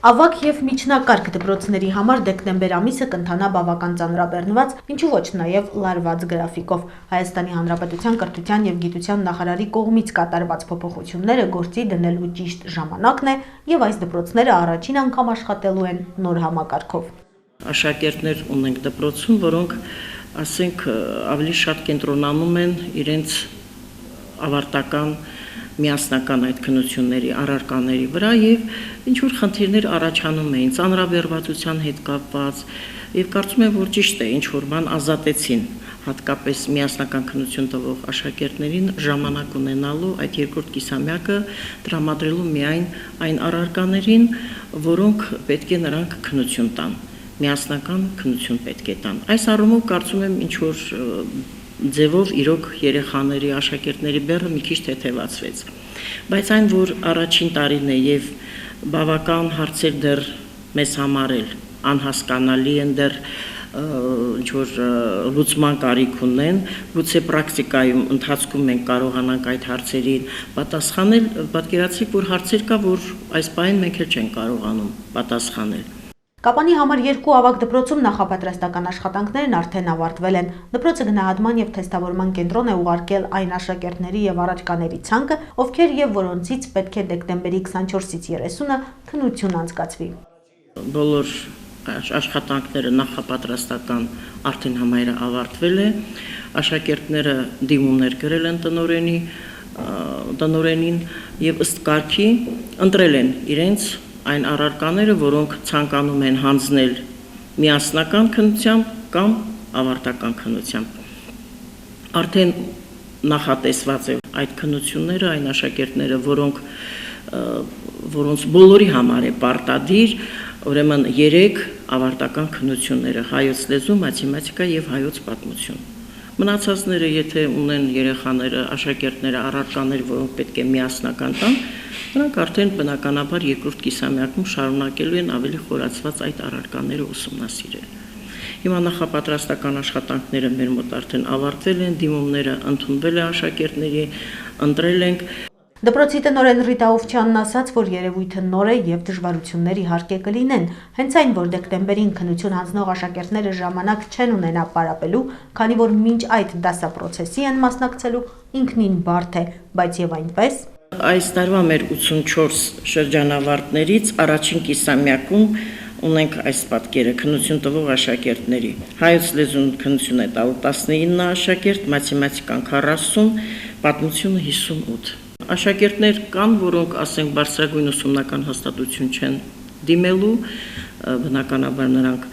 Ավագ և միջնակարգ դպրոցների համար դեկտեմբեր ամիսը կընթանա բավական ծանրաբեռնված, ինչու ոչ նաև լարված գրաֆիկով։ Հայաստանի Հանրապետության կրթության և գիտության նախարարի կողմից կատարված փոփոխությունները գործի դնելու ճիշտ ժամանակն է և այս դպրոցները առաջին անգամ աշխատելու են նոր համակարգով։ Աշակերտներ ունենք դպրոցում, որոնք ավելի շատ կենտրոնանում են իրենց ավարտական միասնական այդ քննությունների առարկաների վրա եւ ինչ-որ խնդիրներ առաջանում էին ծանրաբեռնվածության հետ կապված եւ կարծում եմ, որ ճիշտ է ինչ-որ բան ազատեցին հատկապես միասնական քննություն տվող աշակերտներին ժամանակ ունենալու այդ երկրորդ կիսամյակը տրամադրելու միայն այն առարկաներին, որոնք պետք է նրանք քննություն տան, միասնական քննություն պետք է տան։ Այս առումով կարծում եմ ինչ-որ ձևով իրոք երեխաների, աշակերտների բեռը մի քիչ թեթևացվեց։ Բայց այն, որ առաջին տարին է եւ բավական հարցեր դեռ մեզ համար էլ անհասկանալի են, դեռ ինչ-որ լուծման կարիք ունեն, գուցե պրակտիկայում ընթացքում մենք կարողանանք այդ հարցերին պատասխանել, պատկերացրեք, որ հարցեր կա, որ այս պահին մենք էլ չենք կարողանում պատասխանել։ Կապանի համար 2 ավագ դպրոցում նախապատրաստական աշխատանքներն արդեն ավարտվել են։ Դպրոցը գնահատման և թեստավորման կենտրոն է ուղարկել այն աշակերտների և առարկաների ցանկը, ովքեր և որոնցից պետք է դեկտեմբերի 24-ից 30-ը քննություն անցկացվի։ Բոլոր աշխատանքները նախապատրաստական արդեն համայնը ավարտվել է, աշակերտները դիմումներ գրել են տնօրենին և ըստ կարգի ընտրել են իրենց այն առարկաները, որոնք ցանկանում են հանձնել միասնական քննությամբ կամ ավարտական քննությամբ։ Արդեն նախատեսված է այդ քննությունները, այն աշակերտները, որոնց բոլորի համար է պարտադիր, ուրեմն 3 ավարտական քննությունները՝ հայոց լեզու, մաթեմատիկա եւ հայոց պատմություն։ Մնացածները, եթե ունեն երեխաները, աշակերտները առարկաներ, որոնք պետք է միասնական տան, նրանք արդեն բնականաբար երկրորդ կիսամյակում շարունակելու են ավելի խորացված այդ առարկաները ուսումնասիրել։ Հիմա նախապատրաստական աշխատանքները մեր մոտ արդեն ավարտվել են, դիմումները ընդունվել է աշակերտների, ընտրել ենք։ Դպրոցի տնօրեն Ռիտա Օվչյանն ասաց, որ երևույթը նոր է և դժվարություններ իհարկե կլինեն, հենց այն, որ դեկտեմբերին քննություն հանձնող աշակերտները ժամանակ չեն ունենա պարապելու, քանի որ մինչ այդ դասապրոցեսի են մասնակցելու, ինքնին բարդ է, բայց եւ այնպես։ Այս տարվա մեր 84 շրջանավարտներից առաջին կիսամյակում ունենք այս պատկերը քննություն տվող աշակերտների։ Հայոց լեզուն քննություն է տալու 19 աշակերտ, մաթեմատիկան 40, պատմությունը 58։ Աշակերտներ կան, որոնք ասենք բարձրագույն ուսումնական հաստատություն չեն դիմելու, բնականաբար նրանք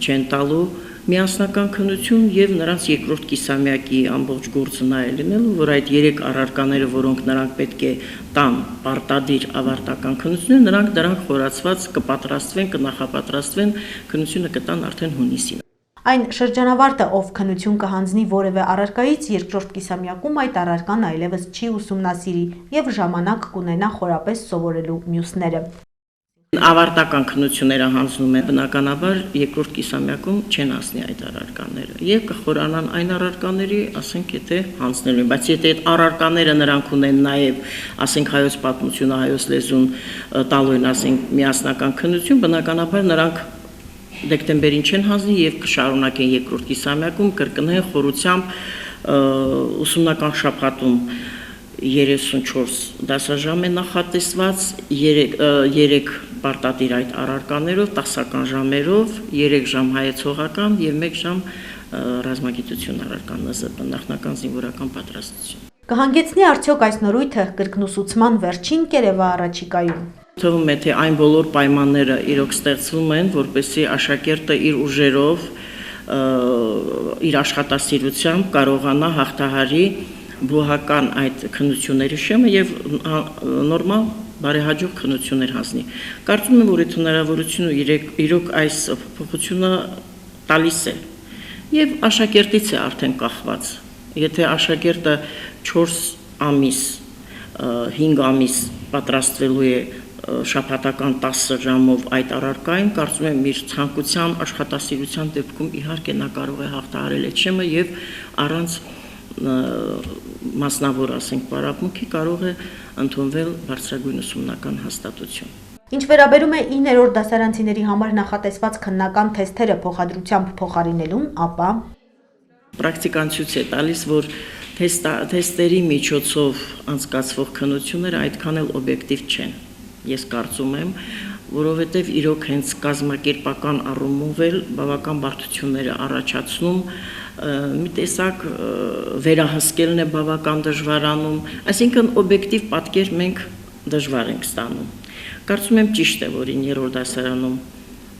չեն տալու միասնական քննություն եւ նրանց երկրորդ կիսամյակի ամբողջ գործը նա է լինելու, որ այդ 3 առարկաները, որոնք նրանք պետք է տան պարտադիր ավարտական քննությունը, նրանք դրանք խորացված կպատրաստվեն, կնախապատրաստվեն, քննությունը կտան արդեն հունիսին։ Այն շրջանավարտը, ով քննություն կհանձնի որևէ առարկայից, երկրորդ կիսամյակում այդ առարկան այլևս չի ուսումնասիրի եւ ժամանակ կունենա խորապես սովորելու մյուսները։ Ավարտական քննությունները հանձնում են բնականաբար երկրորդ կիսամյակում չեն հասնի այդ առարկաները եւ կխորանան այն առարկաների, ասենք, եթե հանձնելու են, բայց եթե այդ առարկաները նրանք ունեն նաեւ, ասենք, հայոց պատմությունը, հայոց լեզուն տալու են, ասենք, միասնական քննություն, բնականաբար նրանք դեկտեմբերին չեն հանձնի եւ կշարունակեն երկրորդ կիսամյակում կրկնեն խորությամբ ուսումնական շաբաթում 34 դասաժամ է նախատեսված, 3 պարտադիր այդ առարկաներով, տասական ժամերով, 3 ժամ հայեցողական եւ 1 ժամ ռազմագիտություն առարկան ՆԶՊ նախնական զինվորական պատրաստություն։ Կհանգեցնի արդյոք այս նորույթը կրկնուսուցման վերջին կերևա առաջիկայում։ Թվում է, թե այն բոլոր պայմանները իրոք ստեղծվում են, որպեսզի աշակերտը իր ուժերով, իր աշխատասիրությամբ կարողանա հաղթահարի բուհական այդ քննությունների շեմը եւ նորմալ բարեհաջող քննություններ հանձնի։ Կարծում եմ, որ այդ հնարավորությունը իրոք այս փոփոխությունը տալիս է եւ աշակերտից է արդեն կախված։ Եթե աշակերտը 4 ամիս, 5 ամիս պատրաստվելու է շաբաթական 10 ժամով այդ առարկային, կարծում եմ իր ցանկության աշխատասիրության դեպքում իհարկե նա կարող է հաղթահարել այդ շեմը եւ առանց մասնավոր, ասենք, պարապմունքի կարող է ընդունվել բարձրագույն ուսումնական հաստատություն։ Ինչ վերաբերում է 9-րդ դասարանցիների համար նախատեսված քննական թեստերը փոխադրությամբ փոխարինելուն, ապա Պրակտիկան ցույց է տալիս, որ թեստերի միջոցով անցկացվող քննությունները այդքան էլ օբյեկտիվ չեն։ Ես կարծում եմ, որովհետև իրոք հենց կազմակերպական առումով էլ բավական բարդություններ է առաջացնում, մի տեսակ վերահսկելն է բավական դժվարանում, այսինքն օբյեկտիվ պատկեր մենք դժվար ենք ստանում։ Կարծում եմ ճիշտ է, որ 9-րդ դասարանում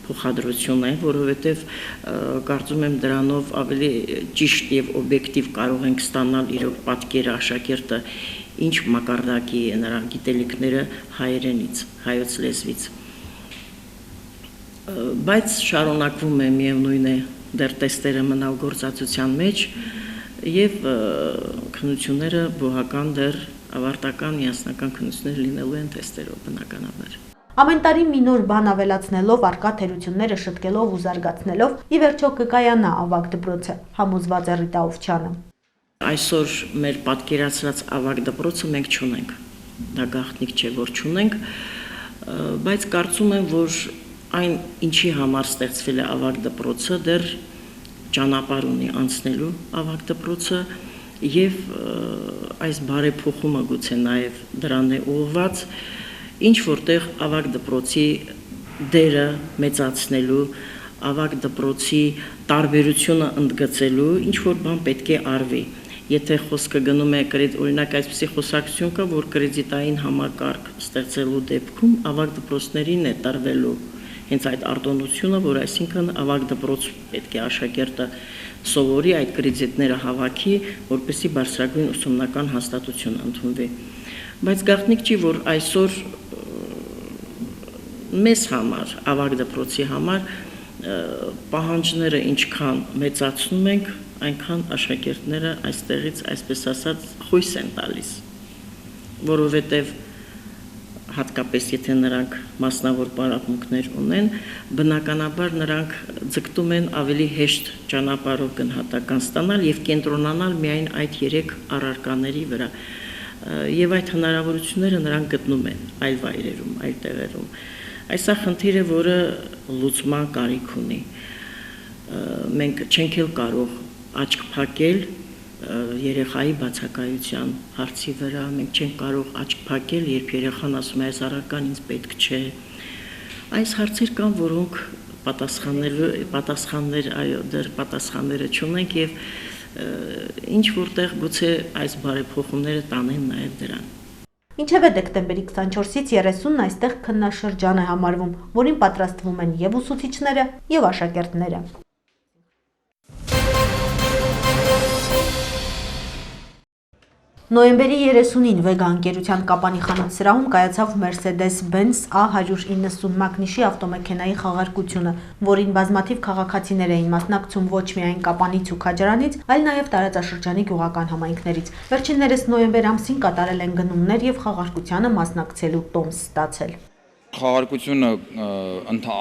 փոխադրություն է, որովհետև կարծում եմ դրանով ավելի ճիշտ եւ օբյեկտիվ կարող ենք ստանալ իրոք պատկերը աշակերտը ինչ մակարդակի է նրա գիտելիքները հայերենից, հայոց լեզվից։ Բայց շարունակվում է միևնույն է դեռ տեստերը մնալ գործածության մեջ եւ քննությունները բուհական դեռ ավարտական միասնական քննություններ լինելու են տեստերով բնականաբար։ Ամեն տարի մի նոր բան ավելացնելով, արկա թերությունները շտկելով ու զարգացնելով, ի վերջո կկայանա ավագ դպրոցը, համոզված է Ռիտա Օվչյանը։ Այսօր մեր պատկերացրած ավագ դպրոցը մենք չունենք։ Դա գաղտնիք չէ, որ չունենք, բայց կարծում եմ, որ այն ինչի համար ստեղծվել է ավագ դպրոցը, դեռ ճանապարհ ունի անցնելու ավագ դպրոցը եւ այս բարեփոխումը գուցե նաեւ դրան է ուղղված, ինչ որտեղ ավագ դպրոցի դերը մեծացնելու, ավագ դպրոցի տարբերությունը ընդգծելու, ինչ որ բան պետք է արվի։ Եթե խոսքը գնում է օրինակ այսպիսի խոսակցություն կա, որ կրեդիտային համակարգ ստեղծելու դեպքում ավագ դպրոցներին է տրվելու հենց այդ արտոնությունը, որ այսինքն ավագ դպրոց պետք է աշակերտը սովորի այդ կրեդիտները հավաքի, որպեսզի բարձրագույն ուսումնական հաստատություն ընդունվի։ Բայց գաղտնիք չի, որ այսօր մեզ համար, ավագ դպրոցի համար պահանջները ինչքան մեծացնում ենք, այնքան աշակերտները այստեղից, այսպես ասած, խույս են տալիս, որովհետև հատկապես եթե նրանք մասնավոր պարապմունքներ ունեն, բնականաբար նրանք ձգտում են ավելի հեշտ ճանապարհով գնահատական ստանալ եւ կենտրոնանալ միայն այդ 3 առարկաների վրա։ Եվ այդ հնարավորությունները նրանք գտնում են այլ վայրերում, այլ տեղերում։ Այս է խնդիրը, որը լուծման կարիք ունի։ Մենք չենք էլ կարող աչք փակել երեխայի բացակայության հարցի վրա, մենք չենք կարող աչք փակել, երբ երեխան ասում է այս առարկան ինձ պետք չէ։ Այս հարցեր կան, որոնք պատասխանները չունենք եւ ինչ որտեղ գուցե այս բարեփոխումները տանեն նաեւ դրան։ Ինչևէ դեկտեմբերի 24-ից 30-ն այստեղ քննաշրջան է համարվում, որին պատրաստվում են եւ ուսուցիչները, եւ աշակերտները։ Նոյեմբերի 30-ին Վեգա ընկերության Կապանի խանութ սրահում կայացավ Mercedes-Benz A190 մակնիշի ավտոմեքենայի խաղարկությունը, որին բազմաթիվ քաղաքացիներ էին մասնակցում ոչ միայն Կապանից ու Քաջարանից, այլ նաև տարածաշրջանի գյուղական համայնքներից։ Վերջիններս նոյեմբեր ամսին կատարել են գնումներ եւ խաղարկությանը մասնակցելու տոմս ստացել։ Խաղարկությունը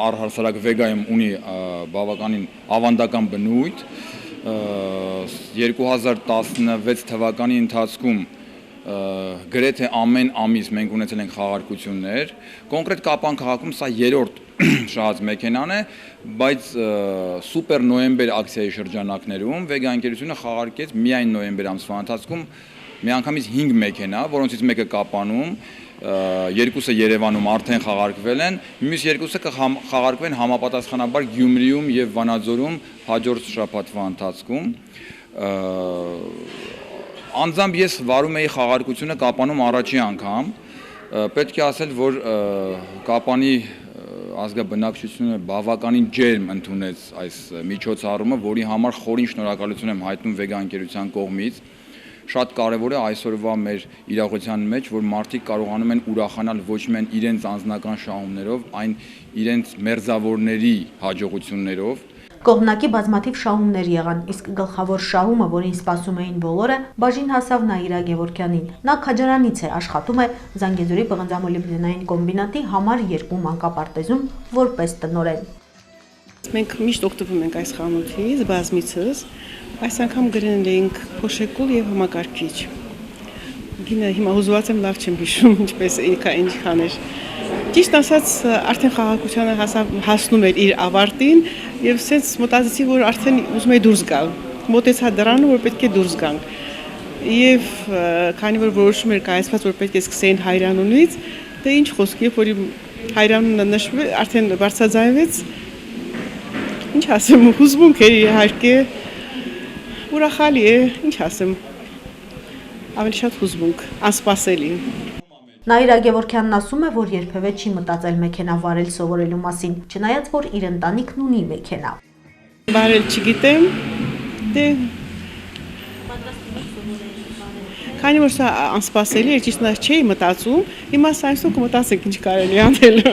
առհասարակ Վեգայում ունի բավականին ավանդական բնույթ։ 2016 թվականի ընթացքում գրեթե ամեն ամիս մենք ունեցել ենք խաղարկություններ, կոնկրետ Կապան քաղաքում սա 3-րդ շահած մեքենան է, բայց սուպեր նոյեմբեր ակցիայի շրջանակներում Վեգա ընկերությունը խաղարկեց միայն նոյեմբեր ամսվա ընթացքում միանգամից 5 մեքենա, որոնցից մեկը Կապանում, երկուսը Երևանում արդեն խաղարկվել են, մյուս երկուսը կխաղարկվեն համապատասխանաբար Գյումրիում եւ Վանաձորում հաջորդ շաբաթվա ընթացքում։ Անձամբ ես վարում էի խաղարկությունը Կապանում առաջի անգամ, պետք է ասել, որ Կապանի ազգաբնակչությունը բավականին ջերմ ընդունեց այս միջոցառումը, որի համար խորին շնորհակալություն եմ հայտնում Վեգա ընկերության կողմից։ Շատ կարևոր է այսօրվա մեր իրողության մեջ, որ մարդիկ կարողանում են ուրախանալ ոչ միայն իրենց անձնական շահումներով, այն իրենց մերձավորների հաջողություններով։ Կողմնակի բազմաթիվ շահումներ եղան, իսկ գլխավոր շահումը, որին սպասում էին բոլորը, բաժին հասավ Նաիրա Գևորգյանին։ Նա Քաջարանից է, աշխատում է Զանգեզուրի պղնձամոլիբդենային կոմբինատի համար 2 մանկապարտեզում որպես տնօրեն։ Մենք միշտ օգտվում ենք այս խանութից, բազմիցս։ Այս անգամ գրել էինք փոշեկուլ եւ համակարգիչ։ Գինը հիմա հուզված եմ, լավ չեմ հիշում, ինչպես ինչքան էր։ Ճիշտ ասած, արդեն խաղաղությունը հասնում էր իր ավարտին եւ սենց մտածեցի, որ արդեն ուզում եի դուրս գալ։ Մոտեցա դրանը, որ պետք է դուրս գանք։ Եվ քանի որ որոշում էր կայացված, որ պետք է սկսեին Հայրանունից, դե ինչ խոսք, երբ որ Հայրանունը նշվի, արդեն բարձրաձայնվեց։ Ինչ ասեմ, հուզմունք էր իհարկե, ուրախալի է, ինչ ասեմ, ավելի շատ հուզմունք, անսպասելի։ Նաիրա Գևորգյանն ասում է, որ երբևէ չի մտածել մեքենա վարել սովորելու մասին, չնայած որ իր ընտանիքն ունի մեքենա։ Վարել չգիտեմ, դե քանի որ սա անսպասելի է, ճիշտ չէի մտածում, հիմա սա այսօր կմտածենք ինչ կարելի անել։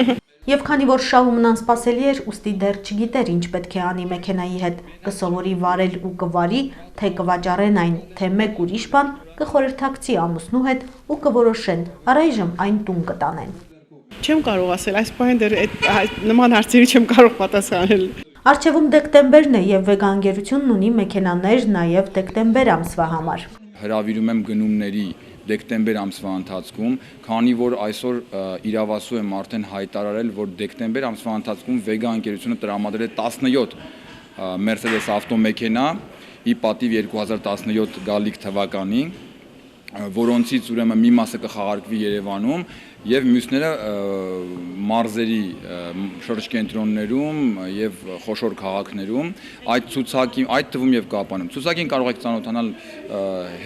Եվ քանի որ շահումն անսպասելի էր, ուստի դեռ չգիտեր ինչ պետք է անի մեքենայի հետ, կսովորի վարել ու կվարի, թե կվաճառեն այն, թե մեկ ուրիշ բան, կխորհրդակցի ամուսնու հետ ու կորոշեն, առայժմ այն տուն կտանեն։ Չեմ կարող ասել, այս պահին դեռ նման հարցերի չեմ կարող պատասխանել։ Առջևում դեկտեմբերն է եւ վեգան ունի մեքենաներ նաեւ դեկտեմբեր ամսվա համար։ Հրավիրում եմ գնումների դեկտեմբեր ամսվա ընթացքում, քանի որ այսօր իրավասու եմ արդեն հայտարարել, որ դեկտեմբեր ամսվա ընթացքում Vega ընկերությունը տրամադրել է 17 Mercedes ավտոմեքենա, ի պատիվ 2017 գալիք թվականի, որոնցից ուրեմն մի մասը կխաղարկվի Երևանում եւ մյուսները մարզերի շրջկենտրոններում եւ խոշոր քաղաքներում այդ ցուցակի այդ թվում եւ Կապանում ցուցակին կարող եք ծանոթանալ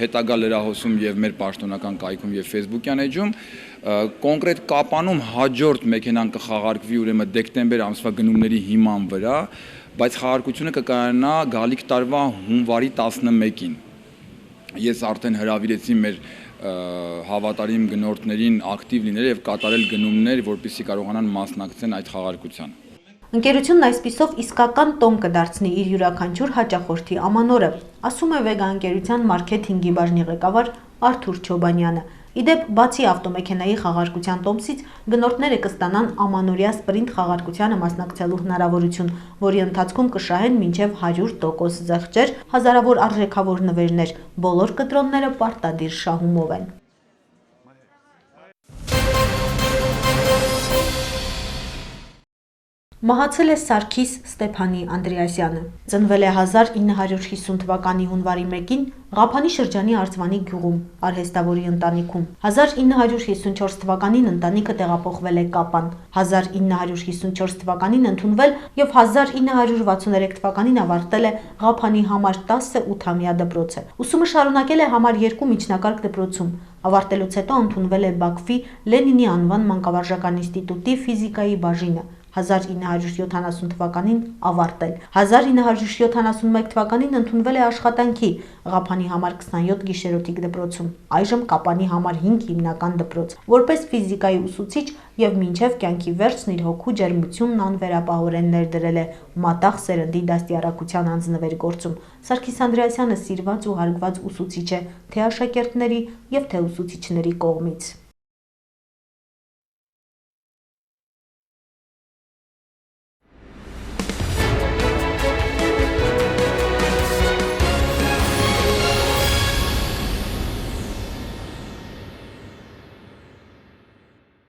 հետագա լրահոսում եւ մեր պաշտոնական կայքում եւ Facebook-յան էջում կոնկրետ Կապանում հաջորդ մեքենան կխաղարկվի ուրեմն դեկտեմբեր ամսվա գնումների հիման վրա, բայց խաղարկությունը կկայանա գալիք տարվա հունվարի 11-ին։ Ես արդեն հրավիրեցի մեր հավատարիմ գնորդներին ակտիվ լինել եւ կատարել գնումներ, որպեսզի կարողանան մասնակցեն այդ խաղարկությանը։ Ընկերությունն այսպիսով իսկական տոն կդարձնի իր յուրաքանչյուր հաճախորդի ամանորը, ասում է Vega ընկերության մարքեթինգի բաժնի ղեկավար Արթուր Չոբանյանը։ Իդեպ, բացի ավտոմեքենայի խաղարկության տոմսից, գնորդները կստանան ամանորյա սպրինտ խաղարկությանը մասնակցելու հնարավորություն, որի ընթացքում կշահեն մինչև 100% զեղչեր, հազարավոր արժեքավոր նվերներ, բոլոր կտրոնները պարտադիր շահումով են։ Մահացել է Սարգիս Ստեփանի Անդրեասյանը։ Ծնվել է 1950 թվականի հունվարի 1-ին Ղափանի շրջանի Արծվանի գյուղում, արհեստավորի ընտանիքում։ 1954 թվականին ընտանիքը տեղափոխվել է Կապան։ 1954 թվականին ընդունվել եւ 1963 թվականին ավարտել է Ղափանի համար 10 ութամյա դպրոցը։ Ուսումը շարունակել է համար 2 միջնակարգ դպրոցում։ Ավարտելուց հետո ընդունվել է Բաքվի Լենինի անվան մանկավարժական ինստիտուտի ֆիզիկայի բաժինը։ 1970 թվականին ավարտել։ 1971 թվականին ընդունվել է աշխատանքի Ղափանի համար 27 գիշերօթիկ դպրոցում, այժմ Կապանի համար 5 հիմնական դպրոց, որպես ֆիզիկայի ուսուցիչ եւ մինչեւ կյանքի վերջն իր հոգու ջերմությունն անվերապահորեն ներդրել է մատաղ սերնդի դաստիարակության անձնվեր գործում։ Սարգիս Անդրեասյանը սիրված ու հարգված ուսուցիչ է թե աշակերտների եւ թե ուսուցիչների կողմից։